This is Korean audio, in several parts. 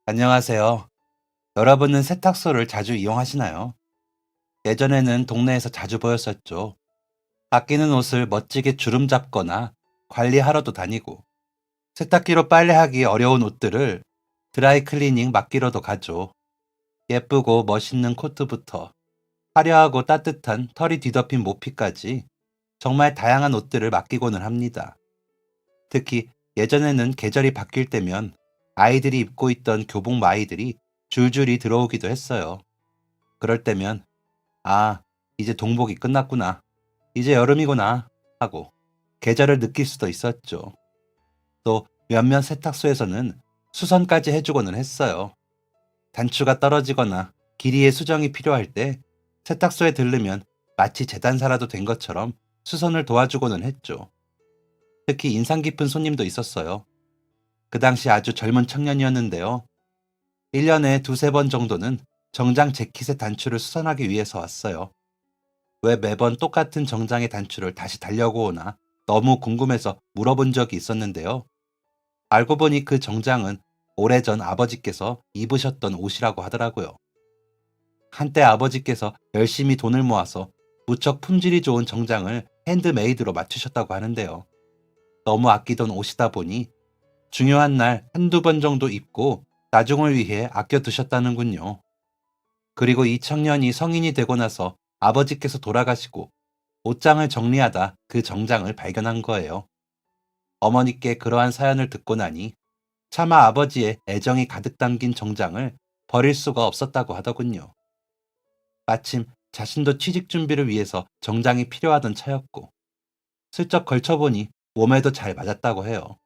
안녕하세요. 여러분은 세탁소를 자주 이용하시나요? 예전에는 동네에서 자주 보였었죠. 아끼는 옷을 멋지게 주름 잡거나 관리하러도 다니고, 세탁기로 빨래하기 어려운 옷들을 드라이 클리닝 맡기러도 가죠. 예쁘고 멋있는 코트부터 화려하고 따뜻한 털이 뒤덮인 모피까지 정말 다양한 옷들을 맡기고는 합니다. 특히 예전에는 계절이 바뀔 때면 아이들이 입고 있던 교복 마이들이 줄줄이 들어오기도 했어요. 그럴 때면 아, 이제 동복이 끝났구나. 이제 여름이구나 하고 계절을 느낄 수도 있었죠. 또 몇몇 세탁소에서는 수선까지 해주고는 했어요. 단추가 떨어지거나 길이의 수정이 필요할 때 세탁소에 들르면 마치 재단사라도 된 것처럼 수선을 도와주고는 했죠. 특히 인상 깊은 손님도 있었어요. 그 당시 아주 젊은 청년이었는데요. 1년에 두세 번 정도는 정장 재킷의 단추를 수선하기 위해서 왔어요. 왜 매번 똑같은 정장의 단추를 다시 달려고 오나 너무 궁금해서 물어본 적이 있었는데요. 알고 보니 그 정장은 오래전 아버지께서 입으셨던 옷이라고 하더라고요. 한때 아버지께서 열심히 돈을 모아서 무척 품질이 좋은 정장을 핸드메이드로 맞추셨다고 하는데요. 너무 아끼던 옷이다 보니 중요한 날 한두 번 정도 입고 나중을 위해 아껴두셨다는군요. 그리고 이 청년이 성인이 되고 나서 아버지께서 돌아가시고 옷장을 정리하다 그 정장을 발견한 거예요. 어머니께 그러한 사연을 듣고 나니 차마 아버지의 애정이 가득 담긴 정장을 버릴 수가 없었다고 하더군요. 마침 자신도 취직 준비를 위해서 정장이 필요하던 차였고 슬쩍 걸쳐보니 몸에도 잘 맞았다고 해요.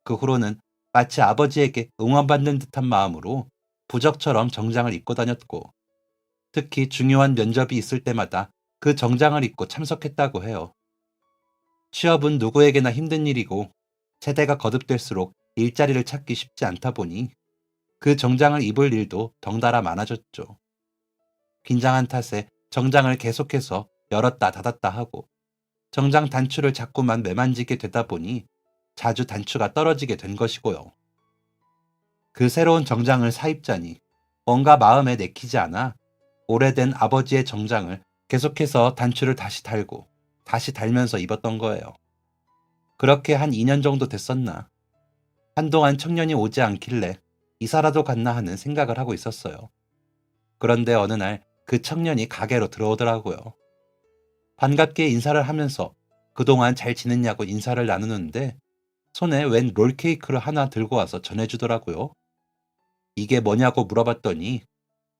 그 후로는 마치 아버지에게 응원받는 듯한 마음으로 부적처럼 정장을 입고 다녔고 특히 중요한 면접이 있을 때마다 그 정장을 입고 참석했다고 해요. 취업은 누구에게나 힘든 일이고 세대가 거듭될수록 일자리를 찾기 쉽지 않다 보니 그 정장을 입을 일도 덩달아 많아졌죠. 긴장한 탓에 정장을 계속해서 열었다 닫았다 하고 정장 단추를 자꾸만 매만지게 되다 보니 자주 단추가 떨어지게 된 것이고요. 그 새로운 정장을 사입자니 뭔가 마음에 내키지 않아 오래된 아버지의 정장을 계속해서 단추를 다시 달고 다시 달면서 입었던 거예요. 그렇게 한 2년 정도 됐었나. 한동안 청년이 오지 않길래 이사라도 갔나 하는 생각을 하고 있었어요. 그런데 어느 날 그 청년이 가게로 들어오더라고요. 반갑게 인사를 하면서 그동안 잘 지냈냐고 인사를 나누는데 손에 웬 롤케이크를 하나 들고 와서 전해주더라고요. 이게 뭐냐고 물어봤더니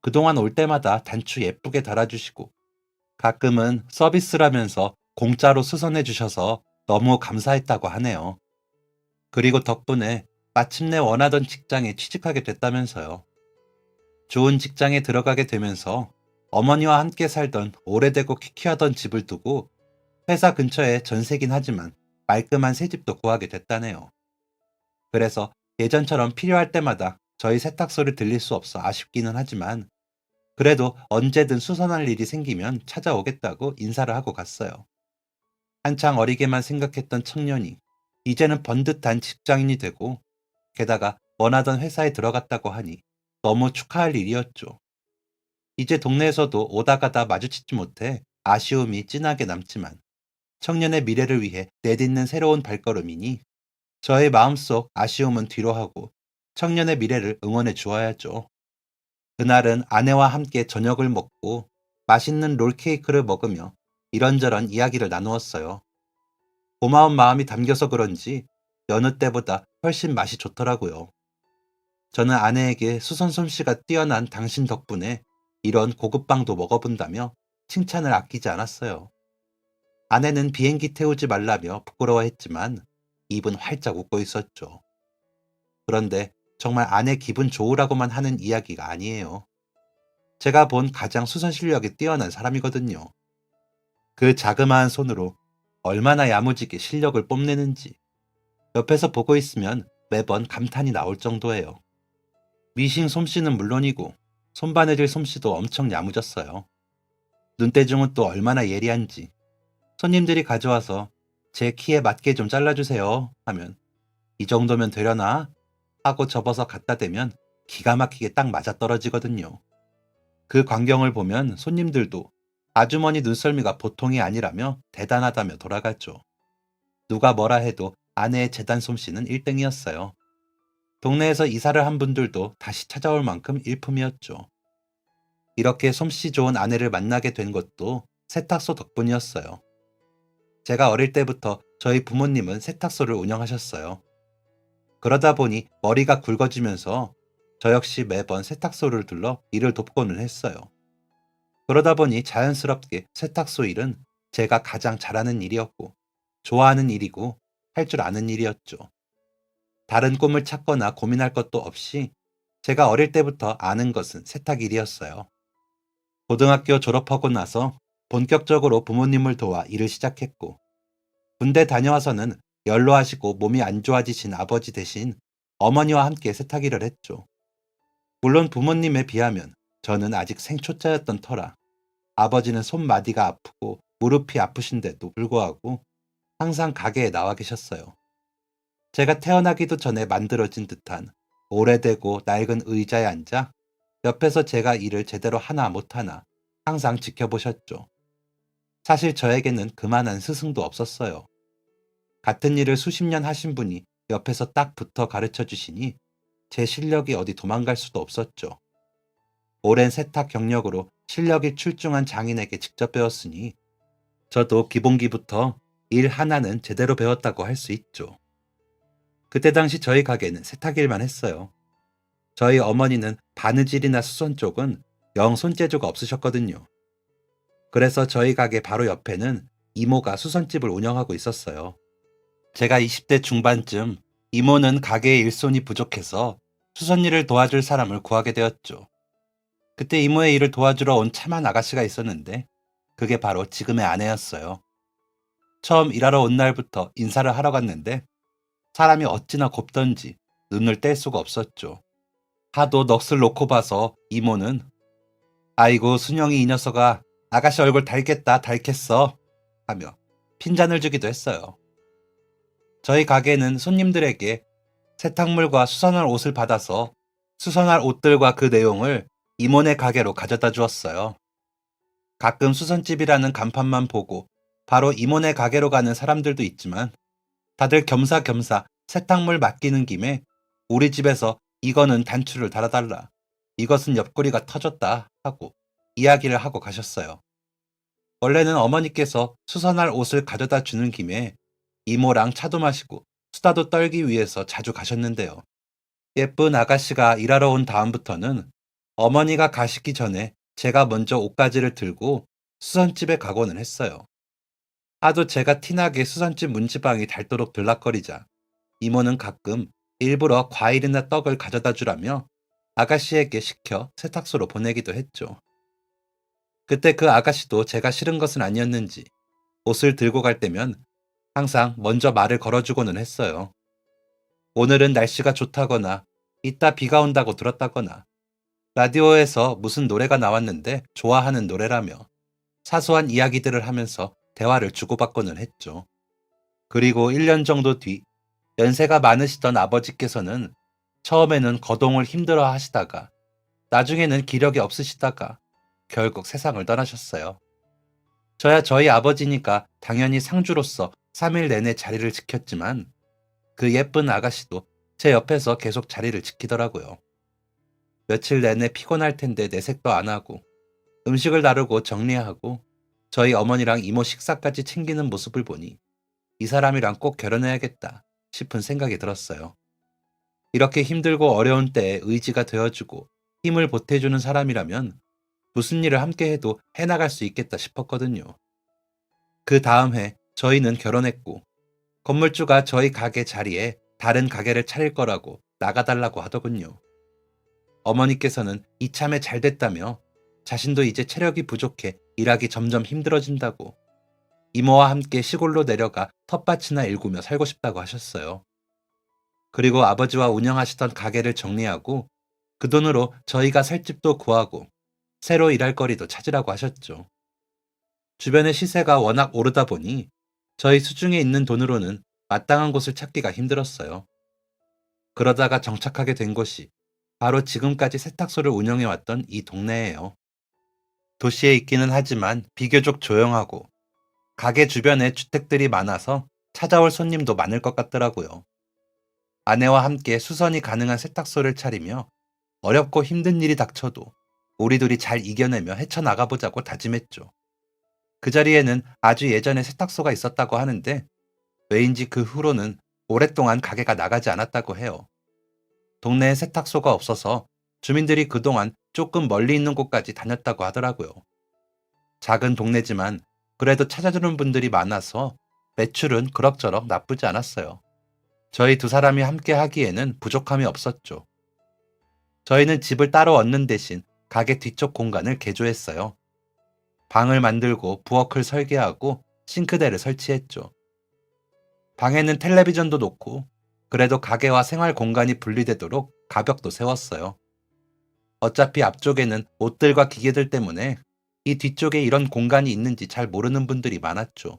그동안 올 때마다 단추 예쁘게 달아주시고 가끔은 서비스라면서 공짜로 수선해 주셔서 너무 감사했다고 하네요. 그리고 덕분에 마침내 원하던 직장에 취직하게 됐다면서요. 좋은 직장에 들어가게 되면서 어머니와 함께 살던 오래되고 퀴퀴하던 집을 두고 회사 근처에 전세긴 하지만 말끔한 새 집도 구하게 됐다네요. 그래서 예전처럼 필요할 때마다 저희 세탁소를 들릴 수 없어 아쉽기는 하지만 그래도 언제든 수선할 일이 생기면 찾아오겠다고 인사를 하고 갔어요. 한창 어리게만 생각했던 청년이 이제는 번듯한 직장인이 되고 게다가 원하던 회사에 들어갔다고 하니 너무 축하할 일이었죠. 이제 동네에서도 오다 가다 마주치지 못해 아쉬움이 진하게 남지만 청년의 미래를 위해 내딛는 새로운 발걸음이니 저의 마음속 아쉬움은 뒤로 하고 청년의 미래를 응원해 주어야죠. 그날은 아내와 함께 저녁을 먹고 맛있는 롤케이크를 먹으며 이런저런 이야기를 나누었어요. 고마운 마음이 담겨서 그런지 여느 때보다 훨씬 맛이 좋더라고요. 저는 아내에게 수선 솜씨가 뛰어난 당신 덕분에 이런 고급빵도 먹어본다며 칭찬을 아끼지 않았어요. 아내는 비행기 태우지 말라며 부끄러워했지만 입은 활짝 웃고 있었죠. 그런데 정말 아내 기분 좋으라고만 하는 이야기가 아니에요. 제가 본 가장 수선 실력이 뛰어난 사람이거든요. 그 자그마한 손으로 얼마나 야무지게 실력을 뽐내는지 옆에서 보고 있으면 매번 감탄이 나올 정도예요. 미싱 솜씨는 물론이고 손바느질 솜씨도 엄청 야무졌어요. 눈대중은 또 얼마나 예리한지 손님들이 가져와서 제 키에 맞게 좀 잘라주세요 하면 이 정도면 되려나? 하고 접어서 갖다 대면 기가 막히게 딱 맞아떨어지거든요. 그 광경을 보면 손님들도 아주머니 눈썰미가 보통이 아니라며 대단하다며 돌아갔죠. 누가 뭐라 해도 아내의 재단 솜씨는 1등이었어요. 동네에서 이사를 한 분들도 다시 찾아올 만큼 일품이었죠. 이렇게 솜씨 좋은 아내를 만나게 된 것도 세탁소 덕분이었어요. 제가 어릴 때부터 저희 부모님은 세탁소를 운영하셨어요. 그러다 보니 머리가 굵어지면서 저 역시 매번 세탁소를 들러 일을 돕고는 했어요. 그러다 보니 자연스럽게 세탁소 일은 제가 가장 잘하는 일이었고, 좋아하는 일이고, 할 줄 아는 일이었죠. 다른 꿈을 찾거나 고민할 것도 없이 제가 어릴 때부터 아는 것은 세탁 일이었어요. 고등학교 졸업하고 나서 본격적으로 부모님을 도와 일을 시작했고, 군대 다녀와서는 연로하시고 몸이 안 좋아지신 아버지 대신 어머니와 함께 세탁 일을 했죠. 물론 부모님에 비하면 저는 아직 생초짜였던 터라 아버지는 손마디가 아프고 무릎이 아프신데도 불구하고 항상 가게에 나와 계셨어요. 제가 태어나기도 전에 만들어진 듯한 오래되고 낡은 의자에 앉아 옆에서 제가 일을 제대로 하나 못하나 항상 지켜보셨죠. 사실 저에게는 그만한 스승도 없었어요. 같은 일을 수십 년 하신 분이 옆에서 딱 붙어 가르쳐 주시니 제 실력이 어디 도망갈 수도 없었죠. 오랜 세탁 경력으로 실력이 출중한 장인에게 직접 배웠으니 저도 기본기부터 일 하나는 제대로 배웠다고 할 수 있죠. 그때 당시 저희 가게는 세탁일만 했어요. 저희 어머니는 바느질이나 수선 쪽은 영 손재주가 없으셨거든요. 그래서 저희 가게 바로 옆에는 이모가 수선집을 운영하고 있었어요. 제가 20대 중반쯤 이모는 가게에 일손이 부족해서 수선 일을 도와줄 사람을 구하게 되었죠. 그때 이모의 일을 도와주러 온 참한 아가씨가 있었는데 그게 바로 지금의 아내였어요. 처음 일하러 온 날부터 인사를 하러 갔는데 사람이 어찌나 곱던지 눈을 뗄 수가 없었죠. 하도 넋을 놓고 봐서 이모는 아이고 순영이 이 녀석아 아가씨 얼굴 닳겠다 닳겠어 하며 핀잔을 주기도 했어요. 저희 가게는 손님들에게 세탁물과 수선할 옷을 받아서 수선할 옷들과 그 내용을 이모네 가게로 가져다 주었어요. 가끔 수선집이라는 간판만 보고 바로 이모네 가게로 가는 사람들도 있지만 다들 겸사겸사 세탁물 맡기는 김에 우리 집에서 이거는 단추를 달아달라. 이것은 옆구리가 터졌다 하고 이야기를 하고 가셨어요. 원래는 어머니께서 수선할 옷을 가져다 주는 김에 이모랑 차도 마시고 수다도 떨기 위해서 자주 가셨는데요. 예쁜 아가씨가 일하러 온 다음부터는 어머니가 가시기 전에 제가 먼저 옷가지를 들고 수선집에 가고는 했어요. 하도 제가 티나게 수선집 문지방이 닳도록 들락거리자 이모는 가끔 일부러 과일이나 떡을 가져다 주라며 아가씨에게 시켜 세탁소로 보내기도 했죠. 그때 그 아가씨도 제가 싫은 것은 아니었는지 옷을 들고 갈 때면 항상 먼저 말을 걸어주고는 했어요. 오늘은 날씨가 좋다거나 이따 비가 온다고 들었다거나 라디오에서 무슨 노래가 나왔는데 좋아하는 노래라며 사소한 이야기들을 하면서 대화를 주고받고는 했죠. 그리고 1년 정도 뒤 연세가 많으시던 아버지께서는 처음에는 거동을 힘들어 하시다가 나중에는 기력이 없으시다가 결국 세상을 떠나셨어요. 저야 저희 아버지니까 당연히 상주로서 3일 내내 자리를 지켰지만 그 예쁜 아가씨도 제 옆에서 계속 자리를 지키더라고요. 며칠 내내 피곤할 텐데 내색도 안 하고 음식을 나르고 정리하고 저희 어머니랑 이모 식사까지 챙기는 모습을 보니 이 사람이랑 꼭 결혼해야겠다 싶은 생각이 들었어요. 이렇게 힘들고 어려운 때에 의지가 되어주고 힘을 보태주는 사람이라면 무슨 일을 함께 해도 해나갈 수 있겠다 싶었거든요. 그 다음 해 저희는 결혼했고 건물주가 저희 가게 자리에 다른 가게를 차릴 거라고 나가달라고 하더군요. 어머니께서는 이참에 잘 됐다며 자신도 이제 체력이 부족해 일하기 점점 힘들어진다고 이모와 함께 시골로 내려가 텃밭이나 일구며 살고 싶다고 하셨어요. 그리고 아버지와 운영하시던 가게를 정리하고 그 돈으로 저희가 살 집도 구하고 새로 일할 거리도 찾으라고 하셨죠. 주변의 시세가 워낙 오르다 보니 저희 수중에 있는 돈으로는 마땅한 곳을 찾기가 힘들었어요. 그러다가 정착하게 된 곳이 바로 지금까지 세탁소를 운영해왔던 이 동네예요. 도시에 있기는 하지만 비교적 조용하고 가게 주변에 주택들이 많아서 찾아올 손님도 많을 것 같더라고요. 아내와 함께 수선이 가능한 세탁소를 차리며 어렵고 힘든 일이 닥쳐도 우리둘이 잘 이겨내며 헤쳐나가보자고 다짐했죠. 그 자리에는 아주 예전에 세탁소가 있었다고 하는데 왜인지 그 후로는 오랫동안 가게가 나가지 않았다고 해요. 동네에 세탁소가 없어서 주민들이 그동안 조금 멀리 있는 곳까지 다녔다고 하더라고요. 작은 동네지만 그래도 찾아주는 분들이 많아서 매출은 그럭저럭 나쁘지 않았어요. 저희 두 사람이 함께 하기에는 부족함이 없었죠. 저희는 집을 따로 얻는 대신 가게 뒤쪽 공간을 개조했어요. 방을 만들고 부엌을 설계하고 싱크대를 설치했죠. 방에는 텔레비전도 놓고 그래도 가게와 생활 공간이 분리되도록 가벽도 세웠어요. 어차피 앞쪽에는 옷들과 기계들 때문에 이 뒤쪽에 이런 공간이 있는지 잘 모르는 분들이 많았죠.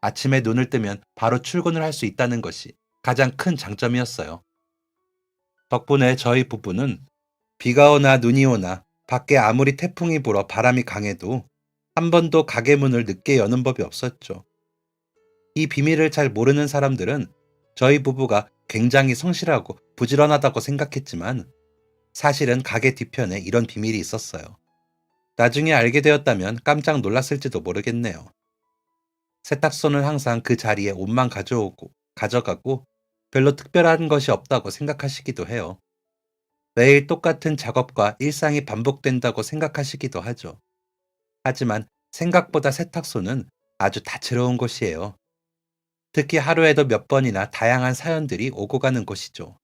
아침에 눈을 뜨면 바로 출근을 할 수 있다는 것이 가장 큰 장점이었어요. 덕분에 저희 부부는 비가 오나 눈이 오나 밖에 아무리 태풍이 불어 바람이 강해도 한 번도 가게 문을 늦게 여는 법이 없었죠. 이 비밀을 잘 모르는 사람들은 저희 부부가 굉장히 성실하고 부지런하다고 생각했지만 사실은 가게 뒤편에 이런 비밀이 있었어요. 나중에 알게 되었다면 깜짝 놀랐을지도 모르겠네요. 세탁소는 항상 그 자리에 옷만 가져오고 가져가고 별로 특별한 것이 없다고 생각하시기도 해요. 매일 똑같은 작업과 일상이 반복된다고 생각하시기도 하죠. 하지만 생각보다 세탁소는 아주 다채로운 곳이에요. 특히 하루에도 몇 번이나 다양한 사연들이 오고 가는 곳이죠.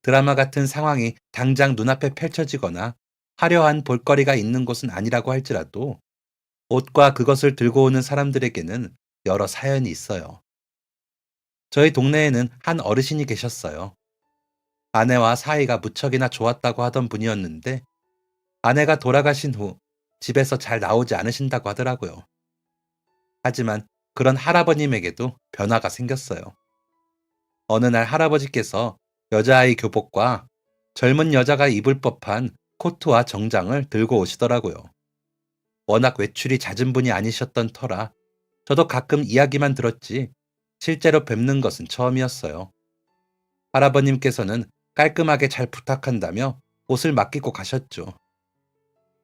드라마 같은 상황이 당장 눈앞에 펼쳐지거나 화려한 볼거리가 있는 곳은 아니라고 할지라도 옷과 그것을 들고 오는 사람들에게는 여러 사연이 있어요. 저희 동네에는 한 어르신이 계셨어요. 아내와 사이가 무척이나 좋았다고 하던 분이었는데 아내가 돌아가신 후 집에서 잘 나오지 않으신다고 하더라고요. 하지만 그런 할아버님에게도 변화가 생겼어요. 어느 날 할아버지께서 여자아이 교복과 젊은 여자가 입을 법한 코트와 정장을 들고 오시더라고요. 워낙 외출이 잦은 분이 아니셨던 터라 저도 가끔 이야기만 들었지 실제로 뵙는 것은 처음이었어요. 할아버님께서는 깔끔하게 잘 부탁한다며 옷을 맡기고 가셨죠.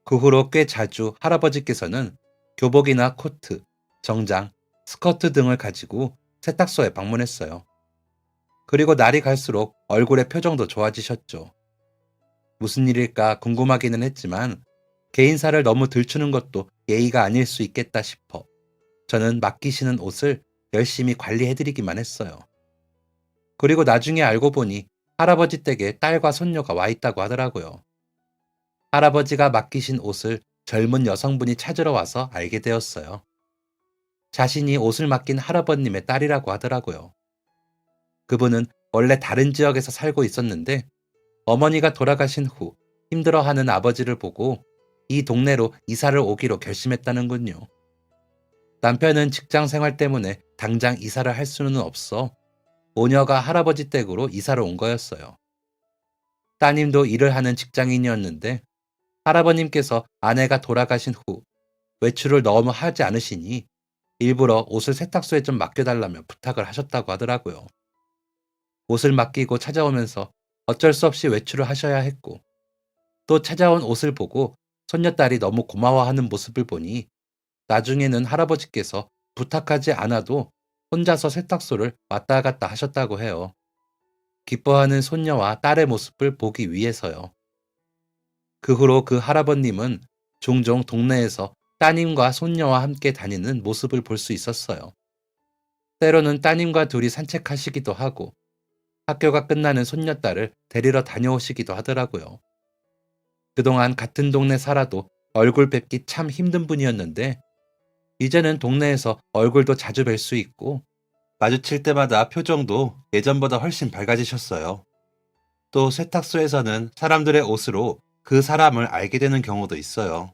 그 후로 꽤 자주 할아버지께서는 교복이나 코트, 정장, 스커트 등을 가지고 세탁소에 방문했어요. 그리고 날이 갈수록 얼굴의 표정도 좋아지셨죠. 무슨 일일까 궁금하기는 했지만 개인사를 너무 들추는 것도 예의가 아닐 수 있겠다 싶어 저는 맡기시는 옷을 열심히 관리해드리기만 했어요. 그리고 나중에 알고 보니 할아버지 댁에 딸과 손녀가 와 있다고 하더라고요. 할아버지가 맡기신 옷을 젊은 여성분이 찾으러 와서 알게 되었어요. 자신이 옷을 맡긴 할아버님의 딸이라고 하더라고요. 그분은 원래 다른 지역에서 살고 있었는데 어머니가 돌아가신 후 힘들어하는 아버지를 보고 이 동네로 이사를 오기로 결심했다는군요. 남편은 직장 생활 때문에 당장 이사를 할 수는 없어 오녀가 할아버지 댁으로 이사를 온 거였어요. 따님도 일을 하는 직장인이었는데 할아버님께서 아내가 돌아가신 후 외출을 너무 하지 않으시니 일부러 옷을 세탁소에 좀 맡겨달라며 부탁을 하셨다고 하더라고요. 옷을 맡기고 찾아오면서 어쩔 수 없이 외출을 하셔야 했고 또 찾아온 옷을 보고 손녀딸이 너무 고마워하는 모습을 보니 나중에는 할아버지께서 부탁하지 않아도 혼자서 세탁소를 왔다 갔다 하셨다고 해요. 기뻐하는 손녀와 딸의 모습을 보기 위해서요. 그 후로 그 할아버님은 종종 동네에서 따님과 손녀와 함께 다니는 모습을 볼 수 있었어요. 때로는 따님과 둘이 산책하시기도 하고 학교가 끝나는 손녀딸을 데리러 다녀오시기도 하더라고요. 그동안 같은 동네 살아도 얼굴 뵙기 참 힘든 분이었는데 이제는 동네에서 얼굴도 자주 뵐 수 있고 마주칠 때마다 표정도 예전보다 훨씬 밝아지셨어요. 또 세탁소에서는 사람들의 옷으로 그 사람을 알게 되는 경우도 있어요.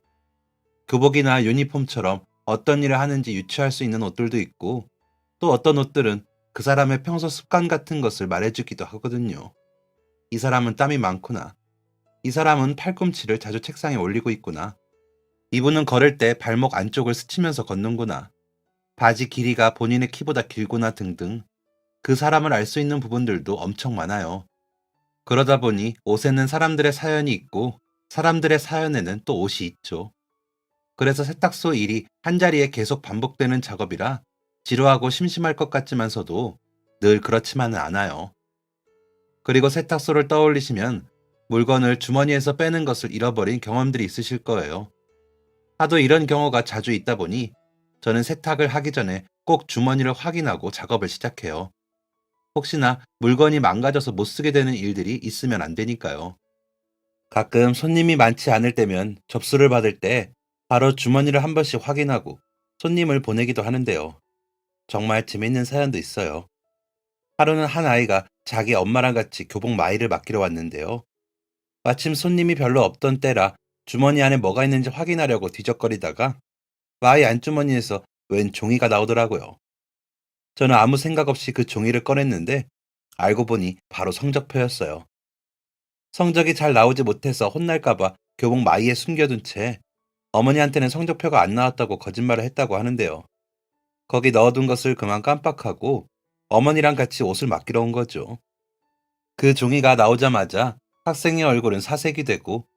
교복이나 유니폼처럼 어떤 일을 하는지 유추할 수 있는 옷들도 있고 또 어떤 옷들은 그 사람의 평소 습관 같은 것을 말해주기도 하거든요. 이 사람은 땀이 많구나. 이 사람은 팔꿈치를 자주 책상에 올리고 있구나. 이분은 걸을 때 발목 안쪽을 스치면서 걷는구나. 바지 길이가 본인의 키보다 길구나 등등. 그 사람을 알 수 있는 부분들도 엄청 많아요. 그러다 보니 옷에는 사람들의 사연이 있고 사람들의 사연에는 또 옷이 있죠. 그래서 세탁소 일이 한자리에 계속 반복되는 작업이라 지루하고 심심할 것 같지만서도 늘 그렇지만은 않아요. 그리고 세탁소를 떠올리시면 물건을 주머니에서 빼는 것을 잃어버린 경험들이 있으실 거예요. 하도 이런 경우가 자주 있다 보니 저는 세탁을 하기 전에 꼭 주머니를 확인하고 작업을 시작해요. 혹시나 물건이 망가져서 못 쓰게 되는 일들이 있으면 안 되니까요. 가끔 손님이 많지 않을 때면 접수를 받을 때 바로 주머니를 한 번씩 확인하고 손님을 보내기도 하는데요. 정말 재밌는 사연도 있어요. 하루는 한 아이가 자기 엄마랑 같이 교복 마이를 맡기러 왔는데요. 마침 손님이 별로 없던 때라 주머니 안에 뭐가 있는지 확인하려고 뒤적거리다가 마이 안주머니에서 웬 종이가 나오더라고요. 저는 아무 생각 없이 그 종이를 꺼냈는데 알고 보니 바로 성적표였어요. 성적이 잘 나오지 못해서 혼날까봐 교복 마이에 숨겨둔 채 어머니한테는 성적표가 안 나왔다고 거짓말을 했다고 하는데요. 거기 넣어둔 것을 그만 깜빡하고 어머니랑 같이 옷을 맡기러 온 거죠. 그 종이가 나오자마자 학생의 얼굴은 사색이 되고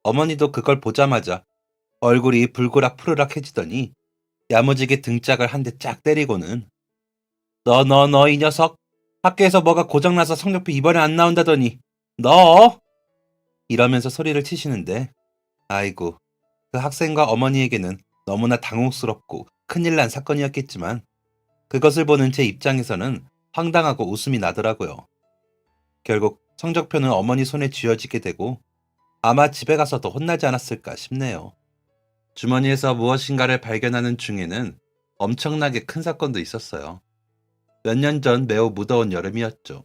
어머니도 그걸 보자마자 얼굴이 불그락 푸르락해지더니 야무지게 등짝을 한 대 쫙 때리고는 너 이 녀석 학교에서 뭐가 고장나서 성적표 이번에 안 나온다더니 너 이러면서 소리를 치시는데 아이고 그 학생과 어머니에게는 너무나 당혹스럽고 큰일 난 사건이었겠지만 그것을 보는 제 입장에서는 황당하고 웃음이 나더라고요. 결국 성적표는 어머니 손에 쥐어지게 되고 아마 집에 가서도 혼나지 않았을까 싶네요. 주머니에서 무엇인가를 발견하는 중에는 엄청나게 큰 사건도 있었어요. 몇 년 전 매우 무더운 여름이었죠.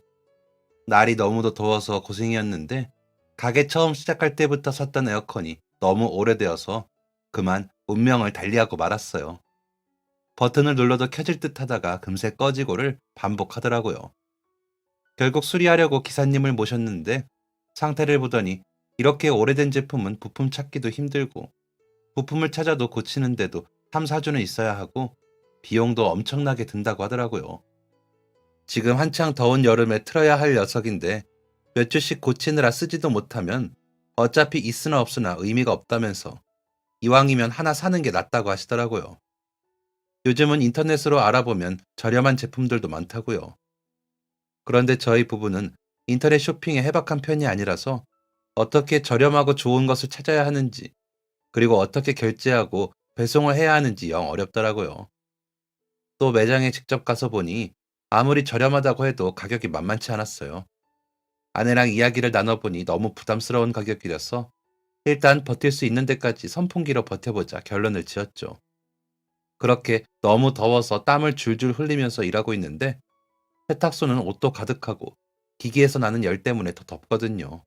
날이 너무도 더워서 고생이었는데 가게 처음 시작할 때부터 샀던 에어컨이 너무 오래되어서 그만 운명을 달리하고 말았어요. 버튼을 눌러도 켜질 듯 하다가 금세 꺼지고를 반복하더라고요. 결국 수리하려고 기사님을 모셨는데 상태를 보더니 이렇게 오래된 제품은 부품 찾기도 힘들고 부품을 찾아도 고치는데도 3, 4주는 있어야 하고 비용도 엄청나게 든다고 하더라고요. 지금 한창 더운 여름에 틀어야 할 녀석인데 몇 주씩 고치느라 쓰지도 못하면 어차피 있으나 없으나 의미가 없다면서 이왕이면 하나 사는 게 낫다고 하시더라고요. 요즘은 인터넷으로 알아보면 저렴한 제품들도 많다고요. 그런데 저희 부부는 인터넷 쇼핑에 해박한 편이 아니라서 어떻게 저렴하고 좋은 것을 찾아야 하는지, 그리고 어떻게 결제하고 배송을 해야 하는지 영 어렵더라고요. 또 매장에 직접 가서 보니 아무리 저렴하다고 해도 가격이 만만치 않았어요. 아내랑 이야기를 나눠보니 너무 부담스러운 가격이라서 일단 버틸 수 있는 데까지 선풍기로 버텨보자 결론을 지었죠. 그렇게 너무 더워서 땀을 줄줄 흘리면서 일하고 있는데 세탁소는 옷도 가득하고 기기에서 나는 열 때문에 더 덥거든요.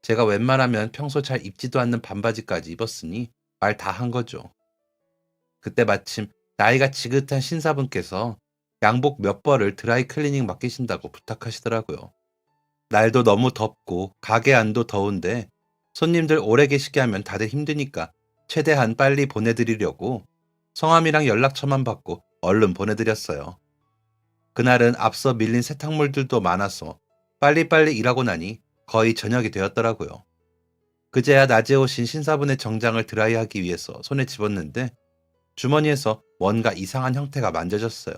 제가 웬만하면 평소 잘 입지도 않는 반바지까지 입었으니 말 다 한 거죠. 그때 마침 나이가 지긋한 신사분께서 양복 몇 벌을 드라이 클리닝 맡기신다고 부탁하시더라고요. 날도 너무 덥고 가게 안도 더운데 손님들 오래 계시게 하면 다들 힘드니까 최대한 빨리 보내드리려고 성함이랑 연락처만 받고 얼른 보내드렸어요. 그날은 앞서 밀린 세탁물들도 많아서 빨리빨리 일하고 나니 거의 저녁이 되었더라고요. 그제야 낮에 오신 신사분의 정장을 드라이하기 위해서 손에 집었는데 주머니에서 뭔가 이상한 형태가 만져졌어요.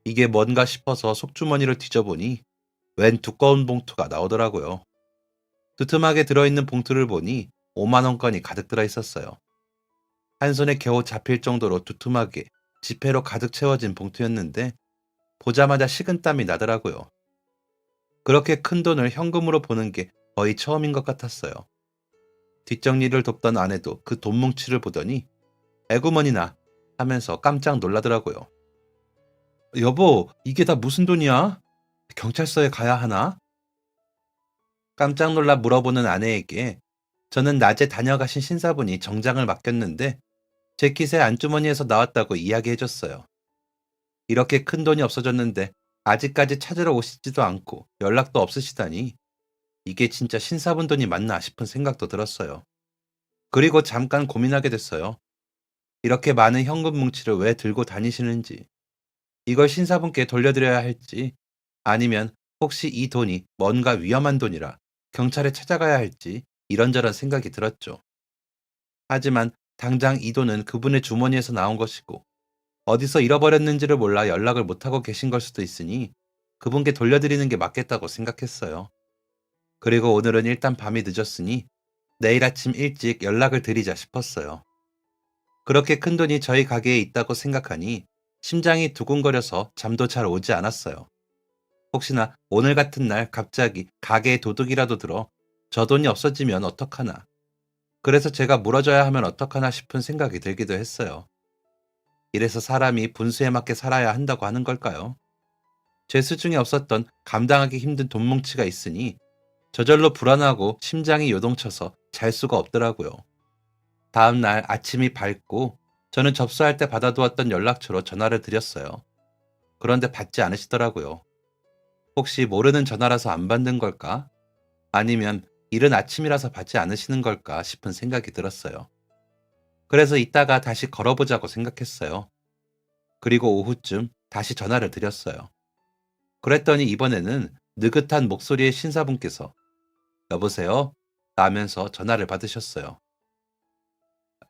이게 뭔가 싶어서 속주머니를 뒤져보니 웬 두꺼운 봉투가 나오더라고요. 두툼하게 들어있는 봉투를 보니 5만 원권이 가득 들어있었어요. 한 손에 겨우 잡힐 정도로 두툼하게 지폐로 가득 채워진 봉투였는데 보자마자 식은땀이 나더라고요. 그렇게 큰 돈을 현금으로 보는 게 거의 처음인 것 같았어요. 뒷정리를 돕던 아내도 그 돈 뭉치를 보더니 에구머니나 하면서 깜짝 놀라더라고요. 여보, 이게 다 무슨 돈이야? 경찰서에 가야 하나? 깜짝 놀라 물어보는 아내에게 저는 낮에 다녀가신 신사분이 정장을 맡겼는데 제 킷의 안주머니에서 나왔다고 이야기해줬어요. 이렇게 큰 돈이 없어졌는데 아직까지 찾으러 오시지도 않고 연락도 없으시다니 이게 진짜 신사분 돈이 맞나 싶은 생각도 들었어요. 그리고 잠깐 고민하게 됐어요. 이렇게 많은 현금 뭉치를 왜 들고 다니시는지, 이걸 신사분께 돌려드려야 할지, 아니면 혹시 이 돈이 뭔가 위험한 돈이라 경찰에 찾아가야 할지 이런저런 생각이 들었죠. 하지만 당장 이 돈은 그분의 주머니에서 나온 것이고 어디서 잃어버렸는지를 몰라 연락을 못하고 계신 걸 수도 있으니 그분께 돌려드리는 게 맞겠다고 생각했어요. 그리고 오늘은 일단 밤이 늦었으니 내일 아침 일찍 연락을 드리자 싶었어요. 그렇게 큰 돈이 저희 가게에 있다고 생각하니 심장이 두근거려서 잠도 잘 오지 않았어요. 혹시나 오늘 같은 날 갑자기 가게에 도둑이라도 들어 저 돈이 없어지면 어떡하나. 그래서 제가 물어줘야 하면 어떡하나 싶은 생각이 들기도 했어요. 이래서 사람이 분수에 맞게 살아야 한다고 하는 걸까요? 제 수중에 없었던 감당하기 힘든 돈 뭉치가 있으니 저절로 불안하고 심장이 요동쳐서 잘 수가 없더라고요. 다음 날 아침이 밝고 저는 접수할 때 받아두었던 연락처로 전화를 드렸어요. 그런데 받지 않으시더라고요. 혹시 모르는 전화라서 안 받는 걸까? 아니면 이른 아침이라서 받지 않으시는 걸까 싶은 생각이 들었어요. 그래서 이따가 다시 걸어보자고 생각했어요. 그리고 오후쯤 다시 전화를 드렸어요. 그랬더니 이번에는 느긋한 목소리의 신사분께서 여보세요? 라면서 전화를 받으셨어요.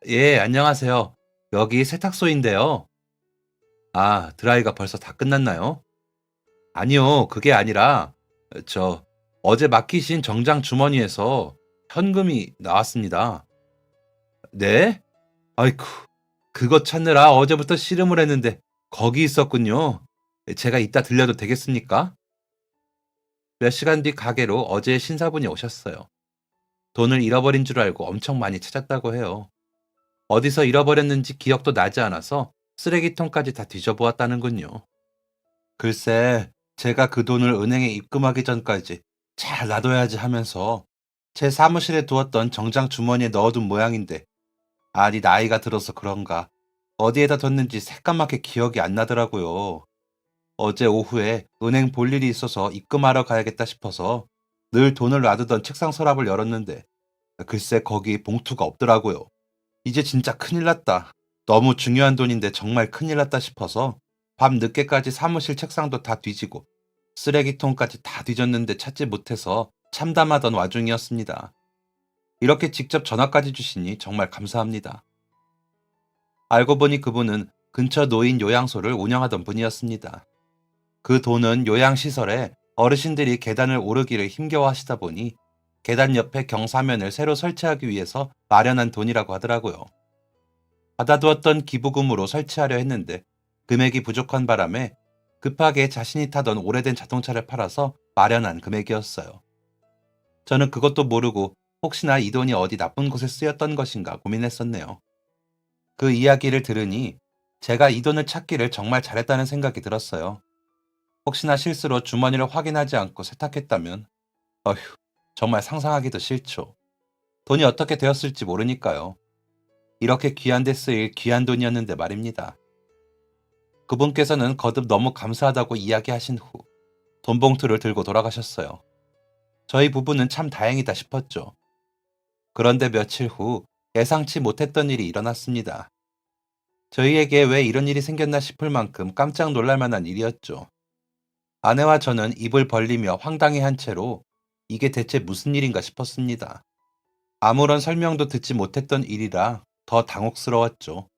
예, 안녕하세요. 여기 세탁소인데요. 아, 드라이가 벌써 다 끝났나요? 아니요, 그게 아니라, 저, 어제 맡기신 정장 주머니에서 현금이 나왔습니다. 네? 아이쿠, 그거 찾느라 어제부터 씨름을 했는데, 거기 있었군요. 제가 이따 들려도 되겠습니까? 몇 시간 뒤 가게로 어제 신사분이 오셨어요. 돈을 잃어버린 줄 알고 엄청 많이 찾았다고 해요. 어디서 잃어버렸는지 기억도 나지 않아서 쓰레기통까지 다 뒤져보았다는군요. 글쎄, 제가 그 돈을 은행에 입금하기 전까지 잘 놔둬야지 하면서 제 사무실에 두었던 정장 주머니에 넣어둔 모양인데, 아니, 나이가 들어서 그런가. 어디에다 뒀는지 새까맣게 기억이 안 나더라고요. 어제 오후에 은행 볼 일이 있어서 입금하러 가야겠다 싶어서 늘 돈을 놔두던 책상 서랍을 열었는데, 글쎄 거기 봉투가 없더라고요. 이제 진짜 큰일 났다. 너무 중요한 돈인데 정말 큰일 났다 싶어서 밤 늦게까지 사무실 책상도 다 뒤지고 쓰레기통까지 다 뒤졌는데 찾지 못해서 참담하던 와중이었습니다. 이렇게 직접 전화까지 주시니 정말 감사합니다. 알고 보니 그분은 근처 노인 요양소를 운영하던 분이었습니다. 그 돈은 요양시설에 어르신들이 계단을 오르기를 힘겨워하시다 보니 계단 옆에 경사면을 새로 설치하기 위해서 마련한 돈이라고 하더라고요. 받아두었던 기부금으로 설치하려 했는데 금액이 부족한 바람에 급하게 자신이 타던 오래된 자동차를 팔아서 마련한 금액이었어요. 저는 그것도 모르고 혹시나 이 돈이 어디 나쁜 곳에 쓰였던 것인가 고민했었네요. 그 이야기를 들으니 제가 이 돈을 찾기를 정말 잘했다는 생각이 들었어요. 혹시나 실수로 주머니를 확인하지 않고 세탁했다면, 어휴, 정말 상상하기도 싫죠. 돈이 어떻게 되었을지 모르니까요. 이렇게 귀한 데 쓰일 귀한 돈이었는데 말입니다. 그분께서는 거듭 너무 감사하다고 이야기하신 후 돈 봉투를 들고 돌아가셨어요. 저희 부부는 참 다행이다 싶었죠. 그런데 며칠 후 예상치 못했던 일이 일어났습니다. 저희에게 왜 이런 일이 생겼나 싶을 만큼 깜짝 놀랄 만한 일이었죠. 아내와 저는 입을 벌리며 황당해한 채로 이게 대체 무슨 일인가 싶었습니다. 아무런 설명도 듣지 못했던 일이라 더 당혹스러웠죠.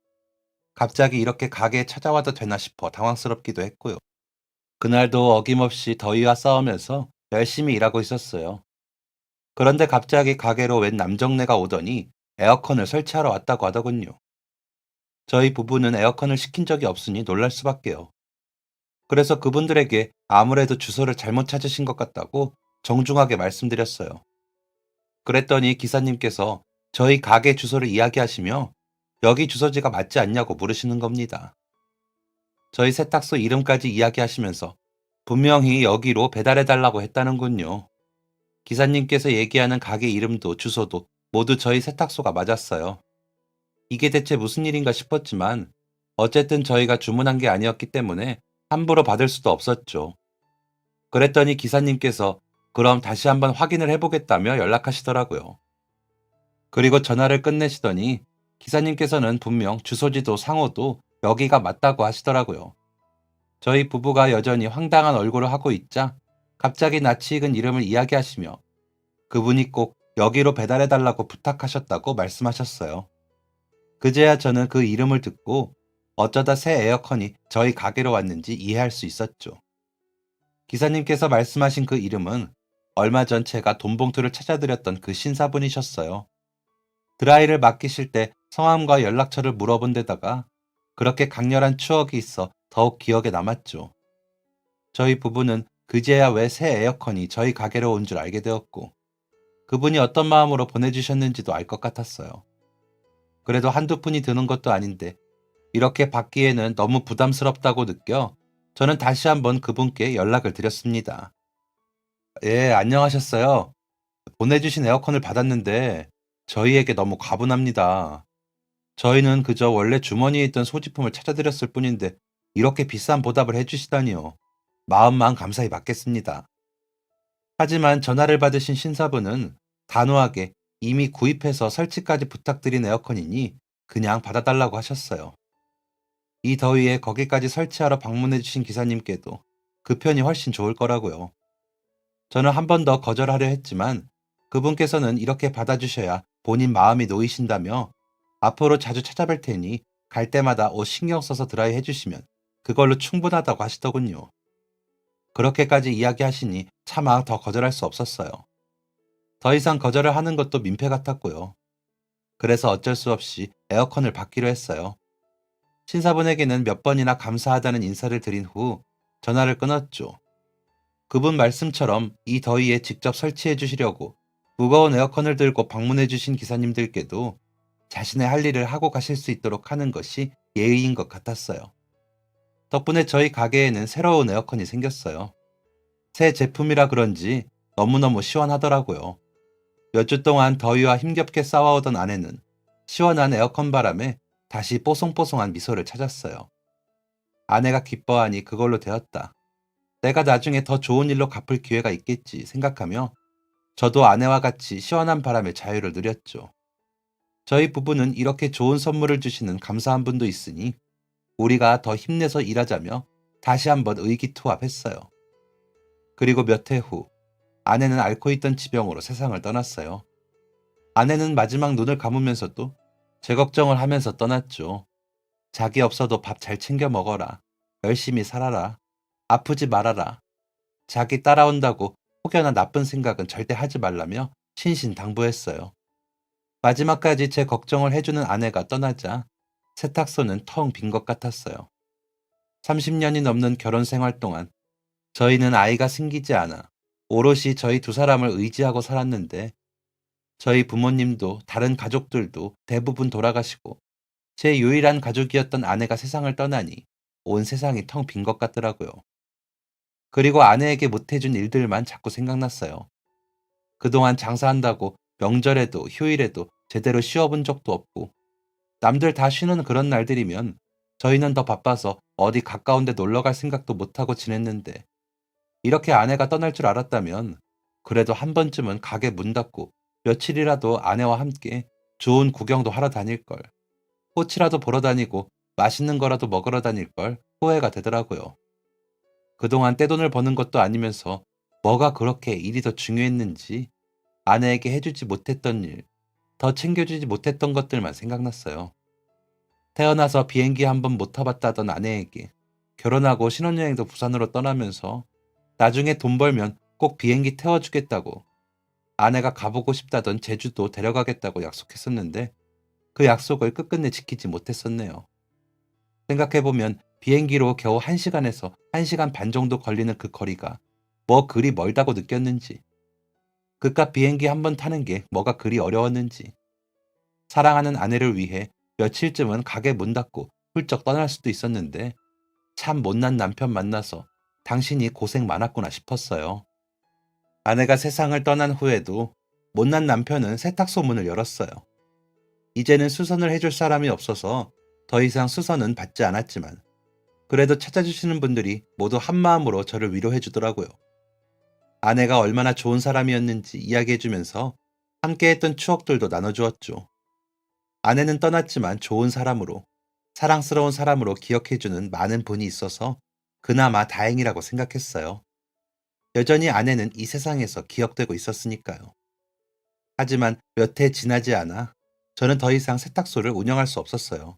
갑자기 이렇게 가게에 찾아와도 되나 싶어 당황스럽기도 했고요. 그날도 어김없이 더위와 싸우면서 열심히 일하고 있었어요. 그런데 갑자기 가게로 웬 남정네가 오더니 에어컨을 설치하러 왔다고 하더군요. 저희 부부는 에어컨을 시킨 적이 없으니 놀랄 수밖에요. 그래서 그분들에게 아무래도 주소를 잘못 찾으신 것 같다고 정중하게 말씀드렸어요. 그랬더니 기사님께서 저희 가게 주소를 이야기하시며 여기 주소지가 맞지 않냐고 물으시는 겁니다. 저희 세탁소 이름까지 이야기하시면서 분명히 여기로 배달해달라고 했다는군요. 기사님께서 얘기하는 가게 이름도 주소도 모두 저희 세탁소가 맞았어요. 이게 대체 무슨 일인가 싶었지만 어쨌든 저희가 주문한 게 아니었기 때문에 함부로 받을 수도 없었죠. 그랬더니 기사님께서 그럼 다시 한번 확인을 해보겠다며 연락하시더라고요. 그리고 전화를 끝내시더니 기사님께서는 분명 주소지도 상호도 여기가 맞다고 하시더라고요. 저희 부부가 여전히 황당한 얼굴을 하고 있자 갑자기 낯이 익은 이름을 이야기하시며 그분이 꼭 여기로 배달해달라고 부탁하셨다고 말씀하셨어요. 그제야 저는 그 이름을 듣고 어쩌다 새 에어컨이 저희 가게로 왔는지 이해할 수 있었죠. 기사님께서 말씀하신 그 이름은 얼마 전 제가 돈봉투를 찾아드렸던 그 신사분이셨어요. 드라이를 맡기실 때 성함과 연락처를 물어본 데다가 그렇게 강렬한 추억이 있어 더욱 기억에 남았죠. 저희 부부는 그제야 왜 새 에어컨이 저희 가게로 온 줄 알게 되었고 그분이 어떤 마음으로 보내주셨는지도 알 것 같았어요. 그래도 한두 푼이 드는 것도 아닌데 이렇게 받기에는 너무 부담스럽다고 느껴 저는 다시 한번 그분께 연락을 드렸습니다. 예, 안녕하셨어요. 보내주신 에어컨을 받았는데 저희에게 너무 과분합니다. 저희는 그저 원래 주머니에 있던 소지품을 찾아드렸을 뿐인데 이렇게 비싼 보답을 해주시다니요. 마음만 감사히 받겠습니다. 하지만 전화를 받으신 신사분은 단호하게 이미 구입해서 설치까지 부탁드린 에어컨이니 그냥 받아달라고 하셨어요. 이 더위에 거기까지 설치하러 방문해주신 기사님께도 그 편이 훨씬 좋을 거라고요. 저는 한 번 더 거절하려 했지만 그분께서는 이렇게 받아주셔야 본인 마음이 놓이신다며 앞으로 자주 찾아뵐 테니 갈 때마다 옷 신경 써서 드라이 해주시면 그걸로 충분하다고 하시더군요. 그렇게까지 이야기하시니 차마 더 거절할 수 없었어요. 더 이상 거절을 하는 것도 민폐 같았고요. 그래서 어쩔 수 없이 에어컨을 받기로 했어요. 신사분에게는 몇 번이나 감사하다는 인사를 드린 후 전화를 끊었죠. 그분 말씀처럼 이 더위에 직접 설치해 주시려고 무거운 에어컨을 들고 방문해 주신 기사님들께도 자신의 할 일을 하고 가실 수 있도록 하는 것이 예의인 것 같았어요. 덕분에 저희 가게에는 새로운 에어컨이 생겼어요. 새 제품이라 그런지 너무너무 시원하더라고요. 몇 주 동안 더위와 힘겹게 싸워오던 아내는 시원한 에어컨 바람에 다시 뽀송뽀송한 미소를 찾았어요. 아내가 기뻐하니 그걸로 되었다. 내가 나중에 더 좋은 일로 갚을 기회가 있겠지 생각하며 저도 아내와 같이 시원한 바람의 자유를 누렸죠. 저희 부부는 이렇게 좋은 선물을 주시는 감사한 분도 있으니 우리가 더 힘내서 일하자며 다시 한번 의기투합했어요. 그리고 몇 해 후 아내는 앓고 있던 지병으로 세상을 떠났어요. 아내는 마지막 눈을 감으면서도 제 걱정을 하면서 떠났죠. 자기 없어도 밥 잘 챙겨 먹어라. 열심히 살아라. 아프지 말아라. 자기 따라온다고 혹여나 나쁜 생각은 절대 하지 말라며 신신당부했어요. 마지막까지 제 걱정을 해주는 아내가 떠나자 세탁소는 텅 빈 것 같았어요. 30년이 넘는 결혼 생활 동안 저희는 아이가 생기지 않아 오롯이 저희 두 사람을 의지하고 살았는데 저희 부모님도 다른 가족들도 대부분 돌아가시고 제 유일한 가족이었던 아내가 세상을 떠나니 온 세상이 텅 빈 것 같더라고요. 그리고 아내에게 못해준 일들만 자꾸 생각났어요. 그동안 장사한다고 명절에도 휴일에도 제대로 쉬어본 적도 없고 남들 다 쉬는 그런 날들이면 저희는 더 바빠서 어디 가까운 데 놀러 갈 생각도 못하고 지냈는데 이렇게 아내가 떠날 줄 알았다면 그래도 한 번쯤은 가게 문 닫고 며칠이라도 아내와 함께 좋은 구경도 하러 다닐 걸. 꽃이라도 보러 다니고 맛있는 거라도 먹으러 다닐 걸 후회가 되더라고요. 그동안 떼돈을 버는 것도 아니면서 뭐가 그렇게 일이 더 중요했는지 아내에게 해주지 못했던 일, 더 챙겨주지 못했던 것들만 생각났어요. 태어나서 비행기 한 번 못 타봤다던 아내에게 결혼하고 신혼여행도 부산으로 떠나면서 나중에 돈 벌면 꼭 비행기 태워주겠다고 아내가 가보고 싶다던 제주도 데려가겠다고 약속했었는데 그 약속을 끝끝내 지키지 못했었네요. 생각해보면 비행기로 겨우 1시간에서 1시간 반 정도 걸리는 그 거리가 뭐 그리 멀다고 느꼈는지 그깟 비행기 한 번 타는 게 뭐가 그리 어려웠는지 사랑하는 아내를 위해 며칠쯤은 가게 문 닫고 훌쩍 떠날 수도 있었는데 참 못난 남편 만나서 당신이 고생 많았구나 싶었어요. 아내가 세상을 떠난 후에도 못난 남편은 세탁소 문을 열었어요. 이제는 수선을 해줄 사람이 없어서 더 이상 수선은 받지 않았지만 그래도 찾아주시는 분들이 모두 한마음으로 저를 위로해 주더라고요. 아내가 얼마나 좋은 사람이었는지 이야기해주면서 함께했던 추억들도 나눠주었죠. 아내는 떠났지만 좋은 사람으로, 사랑스러운 사람으로 기억해주는 많은 분이 있어서 그나마 다행이라고 생각했어요. 여전히 아내는 이 세상에서 기억되고 있었으니까요. 하지만 몇 해 지나지 않아 저는 더 이상 세탁소를 운영할 수 없었어요.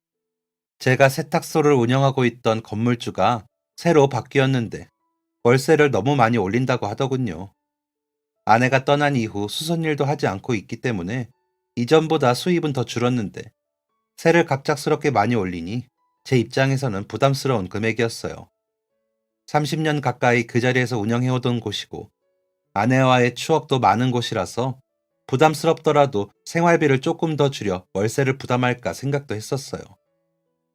제가 세탁소를 운영하고 있던 건물주가 새로 바뀌었는데 월세를 너무 많이 올린다고 하더군요. 아내가 떠난 이후 수선일도 하지 않고 있기 때문에 이전보다 수입은 더 줄었는데 세를 갑작스럽게 많이 올리니 제 입장에서는 부담스러운 금액이었어요. 30년 가까이 그 자리에서 운영해오던 곳이고 아내와의 추억도 많은 곳이라서 부담스럽더라도 생활비를 조금 더 줄여 월세를 부담할까 생각도 했었어요.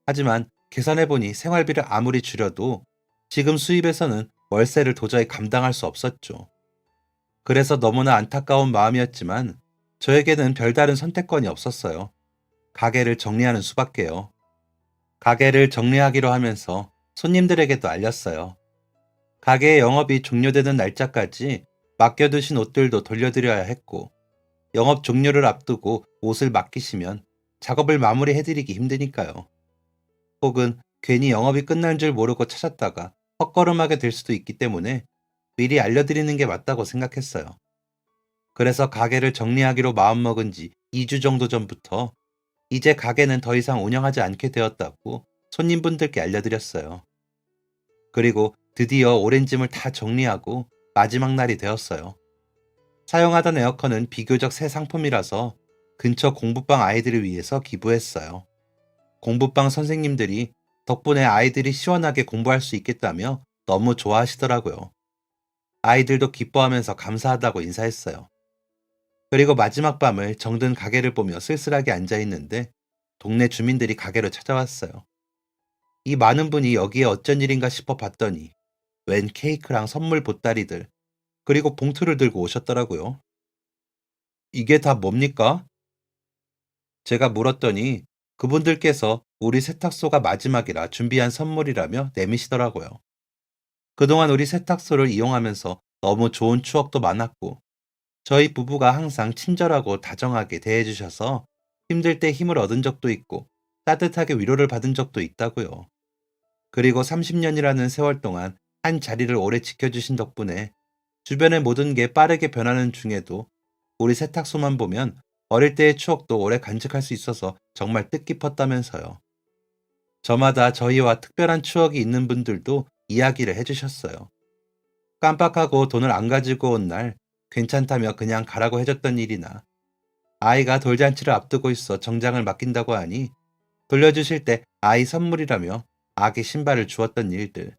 하지만 계산해보니 생활비를 아무리 줄여도 지금 수입에서는 월세를 도저히 감당할 수 없었죠. 그래서 너무나 안타까운 마음이었지만 저에게는 별다른 선택권이 없었어요. 가게를 정리하는 수밖에요. 가게를 정리하기로 하면서 손님들에게도 알렸어요. 가게의 영업이 종료되는 날짜까지 맡겨두신 옷들도 돌려드려야 했고, 영업 종료를 앞두고 옷을 맡기시면 작업을 마무리해드리기 힘드니까요. 혹은 괜히 영업이 끝난 줄 모르고 찾았다가 헛걸음하게 될 수도 있기 때문에 미리 알려드리는 게 맞다고 생각했어요. 그래서 가게를 정리하기로 마음먹은 지 2주 정도 전부터 이제 가게는 더 이상 운영하지 않게 되었다고 손님분들께 알려드렸어요. 그리고 드디어 오랜 짐을 다 정리하고 마지막 날이 되었어요. 사용하던 에어컨은 비교적 새 상품이라서 근처 공부방 아이들을 위해서 기부했어요. 공부방 선생님들이 덕분에 아이들이 시원하게 공부할 수 있겠다며 너무 좋아하시더라고요. 아이들도 기뻐하면서 감사하다고 인사했어요. 그리고 마지막 밤을 정든 가게를 보며 쓸쓸하게 앉아있는데 동네 주민들이 가게로 찾아왔어요. 이 많은 분이 여기에 어쩐 일인가 싶어 봤더니 웬 케이크랑 선물 보따리들 그리고 봉투를 들고 오셨더라고요. 이게 다 뭡니까? 제가 물었더니 그분들께서 우리 세탁소가 마지막이라 준비한 선물이라며 내미시더라고요. 그동안 우리 세탁소를 이용하면서 너무 좋은 추억도 많았고 저희 부부가 항상 친절하고 다정하게 대해주셔서 힘들 때 힘을 얻은 적도 있고 따뜻하게 위로를 받은 적도 있다고요. 그리고 30년이라는 세월 동안 한 자리를 오래 지켜주신 덕분에 주변의 모든 게 빠르게 변하는 중에도 우리 세탁소만 보면 어릴 때의 추억도 오래 간직할 수 있어서 정말 뜻깊었다면서요. 저마다 저희와 특별한 추억이 있는 분들도 이야기를 해주셨어요. 깜빡하고 돈을 안 가지고 온 날 괜찮다며 그냥 가라고 해줬던 일이나 아이가 돌잔치를 앞두고 있어 정장을 맡긴다고 하니 돌려주실 때 아이 선물이라며 아기 신발을 주었던 일들.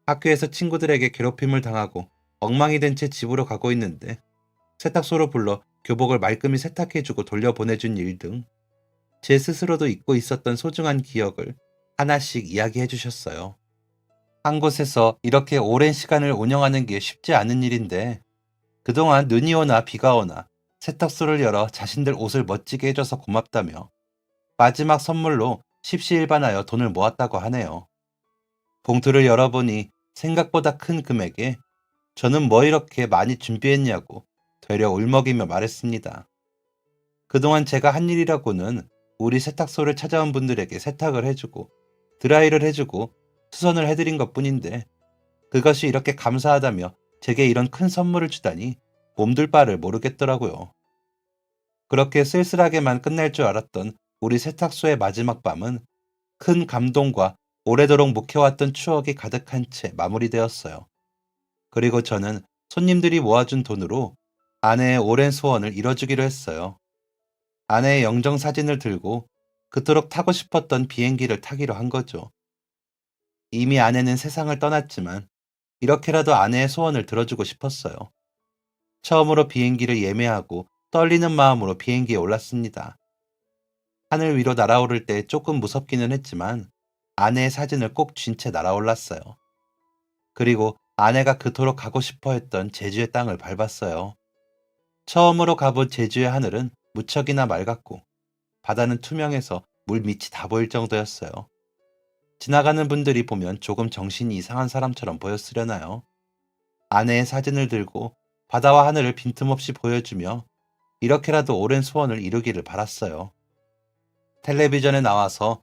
학교에서 친구들에게 괴롭힘을 당하고 엉망이 된 채 집으로 가고 있는데 세탁소로 불러 교복을 말끔히 세탁해주고 돌려보내준 일 등 제 스스로도 잊고 있었던 소중한 기억을 하나씩 이야기해 주셨어요. 한 곳에서 이렇게 오랜 시간을 운영하는 게 쉽지 않은 일인데 그동안 눈이 오나 비가 오나 세탁소를 열어 자신들 옷을 멋지게 해줘서 고맙다며 마지막 선물로 십시일반하여 돈을 모았다고 하네요. 봉투를 열어보니 생각보다 큰 금액에 저는 뭐 이렇게 많이 준비했냐고 되려 울먹이며 말했습니다. 그동안 제가 한 일이라고는 우리 세탁소를 찾아온 분들에게 세탁을 해주고 드라이를 해주고 수선을 해드린 것뿐인데 그것이 이렇게 감사하다며 제게 이런 큰 선물을 주다니 몸둘 바를 모르겠더라고요. 그렇게 쓸쓸하게만 끝날 줄 알았던 우리 세탁소의 마지막 밤은 큰 감동과 오래도록 묵혀왔던 추억이 가득한 채 마무리되었어요. 그리고 저는 손님들이 모아준 돈으로 아내의 오랜 소원을 이뤄주기로 했어요. 아내의 영정 사진을 들고 그토록 타고 싶었던 비행기를 타기로 한 거죠. 이미 아내는 세상을 떠났지만 이렇게라도 아내의 소원을 들어주고 싶었어요. 처음으로 비행기를 예매하고 떨리는 마음으로 비행기에 올랐습니다. 하늘 위로 날아오를 때 조금 무섭기는 했지만 아내의 사진을 꼭 쥔 채 날아올랐어요. 그리고 아내가 그토록 가고 싶어 했던 제주의 땅을 밟았어요. 처음으로 가본 제주의 하늘은 무척이나 맑았고 바다는 투명해서 물 밑이 다 보일 정도였어요. 지나가는 분들이 보면 조금 정신이 이상한 사람처럼 보였으려나요? 아내의 사진을 들고 바다와 하늘을 빈틈없이 보여주며 이렇게라도 오랜 소원을 이루기를 바랐어요. 텔레비전에 나와서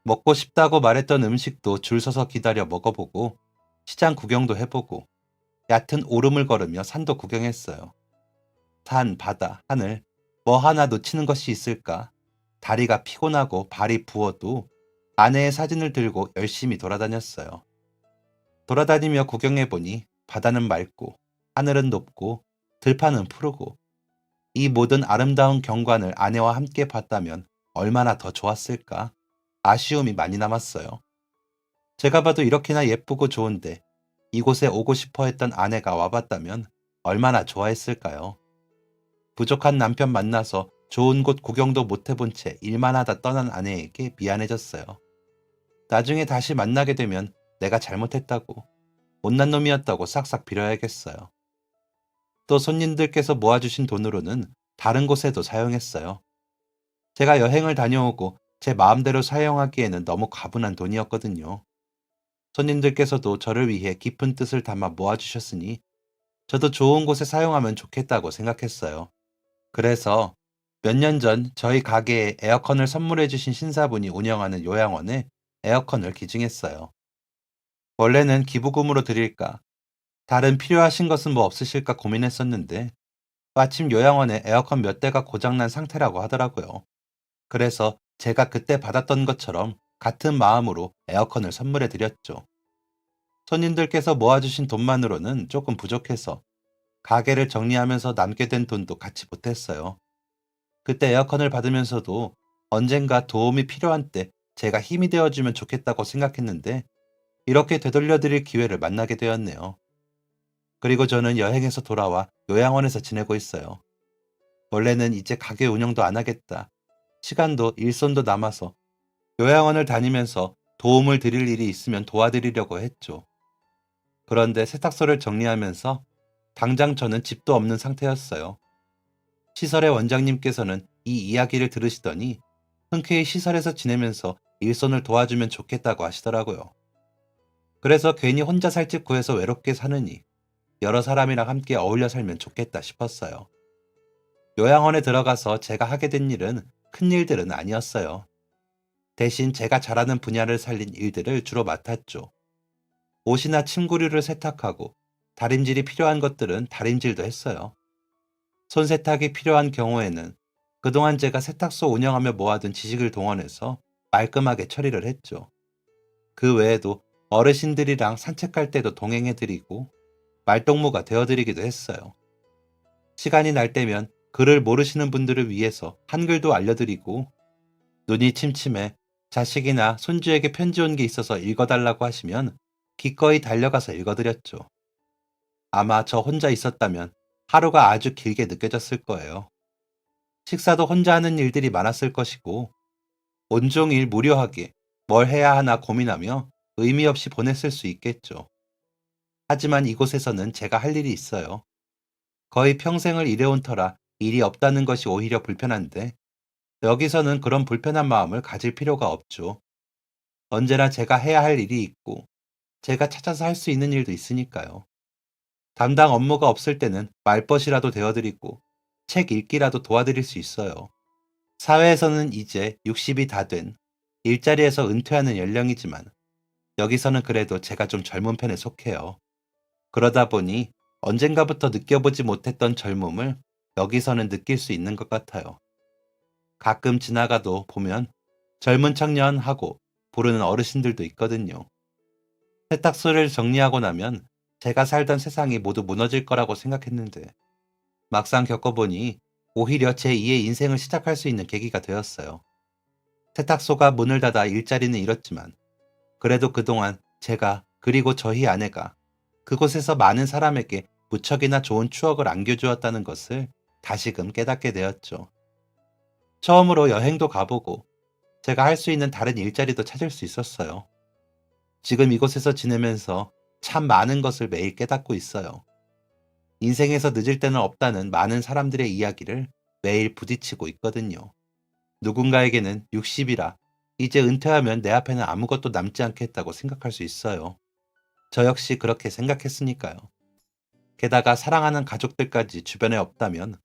먹고 싶다고 말했던 음식도 줄 서서 기다려 먹어보고 시장 구경도 해보고 얕은 오름을 걸으며 산도 구경했어요. 산, 바다, 하늘, 뭐 하나 놓치는 것이 있을까? 다리가 피곤하고 발이 부어도 아내의 사진을 들고 열심히 돌아다녔어요. 돌아다니며 구경해보니 바다는 맑고 하늘은 높고 들판은 푸르고 이 모든 아름다운 경관을 아내와 함께 봤다면 얼마나 더 좋았을까? 아쉬움이 많이 남았어요. 제가 봐도 이렇게나 예쁘고 좋은데 이곳에 오고 싶어 했던 아내가 와봤다면 얼마나 좋아했을까요? 부족한 남편 만나서 좋은 곳 구경도 못 해본 채 일만 하다 떠난 아내에게 미안해졌어요. 나중에 다시 만나게 되면 내가 잘못했다고, 못난 놈이었다고 싹싹 빌어야겠어요. 또 손님들께서 모아주신 돈으로는 다른 곳에도 사용했어요. 제가 여행을 다녀오고 제 마음대로 사용하기에는 너무 과분한 돈이었거든요. 손님들께서도 저를 위해 깊은 뜻을 담아 모아주셨으니 저도 좋은 곳에 사용하면 좋겠다고 생각했어요. 그래서 몇 년 전 저희 가게에 에어컨을 선물해 주신 신사분이 운영하는 요양원에 에어컨을 기증했어요. 원래는 기부금으로 드릴까, 다른 필요하신 것은 뭐 없으실까 고민했었는데 마침 요양원에 에어컨 몇 대가 고장난 상태라고 하더라고요. 그래서 제가 그때 받았던 것처럼 같은 마음으로 에어컨을 선물해 드렸죠. 손님들께서 모아주신 돈만으로는 조금 부족해서 가게를 정리하면서 남게 된 돈도 같이 보탰어요. 그때 에어컨을 받으면서도 언젠가 도움이 필요한 때 제가 힘이 되어주면 좋겠다고 생각했는데 이렇게 되돌려드릴 기회를 만나게 되었네요. 그리고 저는 여행에서 돌아와 요양원에서 지내고 있어요. 원래는 이제 가게 운영도 안 하겠다. 시간도 일손도 남아서 요양원을 다니면서 도움을 드릴 일이 있으면 도와드리려고 했죠. 그런데 세탁소를 정리하면서 당장 저는 집도 없는 상태였어요. 시설의 원장님께서는 이 이야기를 들으시더니 흔쾌히 시설에서 지내면서 일손을 도와주면 좋겠다고 하시더라고요. 그래서 괜히 혼자 살 집 구해서 외롭게 사느니 여러 사람이랑 함께 어울려 살면 좋겠다 싶었어요. 요양원에 들어가서 제가 하게 된 일은 큰 일들은 아니었어요. 대신 제가 잘하는 분야를 살린 일들을 주로 맡았죠. 옷이나 침구류를 세탁하고 다림질이 필요한 것들은 다림질도 했어요. 손세탁이 필요한 경우에는 그동안 제가 세탁소 운영하며 모아둔 지식을 동원해서 말끔하게 처리를 했죠. 그 외에도 어르신들이랑 산책할 때도 동행해드리고 말동무가 되어드리기도 했어요. 시간이 날 때면 글을 모르시는 분들을 위해서 한글도 알려드리고 눈이 침침해 자식이나 손주에게 편지 온 게 있어서 읽어달라고 하시면 기꺼이 달려가서 읽어드렸죠. 아마 저 혼자 있었다면 하루가 아주 길게 느껴졌을 거예요. 식사도 혼자 하는 일들이 많았을 것이고 온종일 무료하게 뭘 해야 하나 고민하며 의미 없이 보냈을 수 있겠죠. 하지만 이곳에서는 제가 할 일이 있어요. 거의 평생을 일해온 터라 일이 없다는 것이 오히려 불편한데 여기서는 그런 불편한 마음을 가질 필요가 없죠. 언제나 제가 해야 할 일이 있고 제가 찾아서 할 수 있는 일도 있으니까요. 담당 업무가 없을 때는 말벗이라도 되어드리고 책 읽기라도 도와드릴 수 있어요. 사회에서는 이제 60이 다 된 일자리에서 은퇴하는 연령이지만 여기서는 그래도 제가 좀 젊은 편에 속해요. 그러다 보니 언젠가부터 느껴보지 못했던 젊음을 여기서는 느낄 수 있는 것 같아요. 가끔 지나가도 보면 젊은 청년 하고 부르는 어르신들도 있거든요. 세탁소를 정리하고 나면 제가 살던 세상이 모두 무너질 거라고 생각했는데 막상 겪어보니 오히려 제2의 인생을 시작할 수 있는 계기가 되었어요. 세탁소가 문을 닫아 일자리는 잃었지만 그래도 그동안 제가 그리고 저희 아내가 그곳에서 많은 사람에게 무척이나 좋은 추억을 안겨주었다는 것을 다시금 깨닫게 되었죠. 처음으로 여행도 가보고 제가 할 수 있는 다른 일자리도 찾을 수 있었어요. 지금 이곳에서 지내면서 참 많은 것을 매일 깨닫고 있어요. 인생에서 늦을 때는 없다는 많은 사람들의 이야기를 매일 부딪히고 있거든요. 누군가에게는 60이라 이제 은퇴하면 내 앞에는 아무것도 남지 않겠다고 생각할 수 있어요. 저 역시 그렇게 생각했으니까요. 게다가 사랑하는 가족들까지 주변에 없다면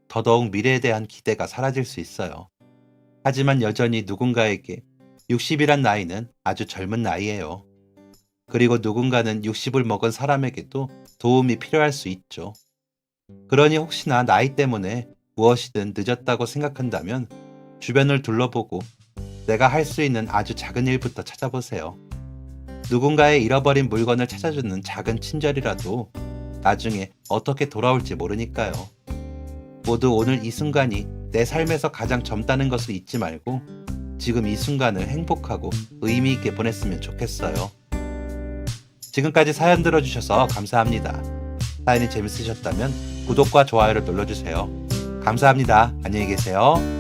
더더욱 미래에 대한 기대가 사라질 수 있어요. 하지만 여전히 누군가에게 60이란 나이는 아주 젊은 나이예요. 그리고 누군가는 60을 먹은 사람에게도 도움이 필요할 수 있죠. 그러니 혹시나 나이 때문에 무엇이든 늦었다고 생각한다면 주변을 둘러보고 내가 할 수 있는 아주 작은 일부터 찾아보세요. 누군가의 잃어버린 물건을 찾아주는 작은 친절이라도 나중에 어떻게 돌아올지 모르니까요. 모두 오늘 이 순간이 내 삶에서 가장 젊다는 것을 잊지 말고 지금 이 순간을 행복하고 의미 있게 보냈으면 좋겠어요. 지금까지 사연 들어주셔서 감사합니다. 사연이 재밌으셨다면 구독과 좋아요를 눌러주세요. 감사합니다. 안녕히 계세요.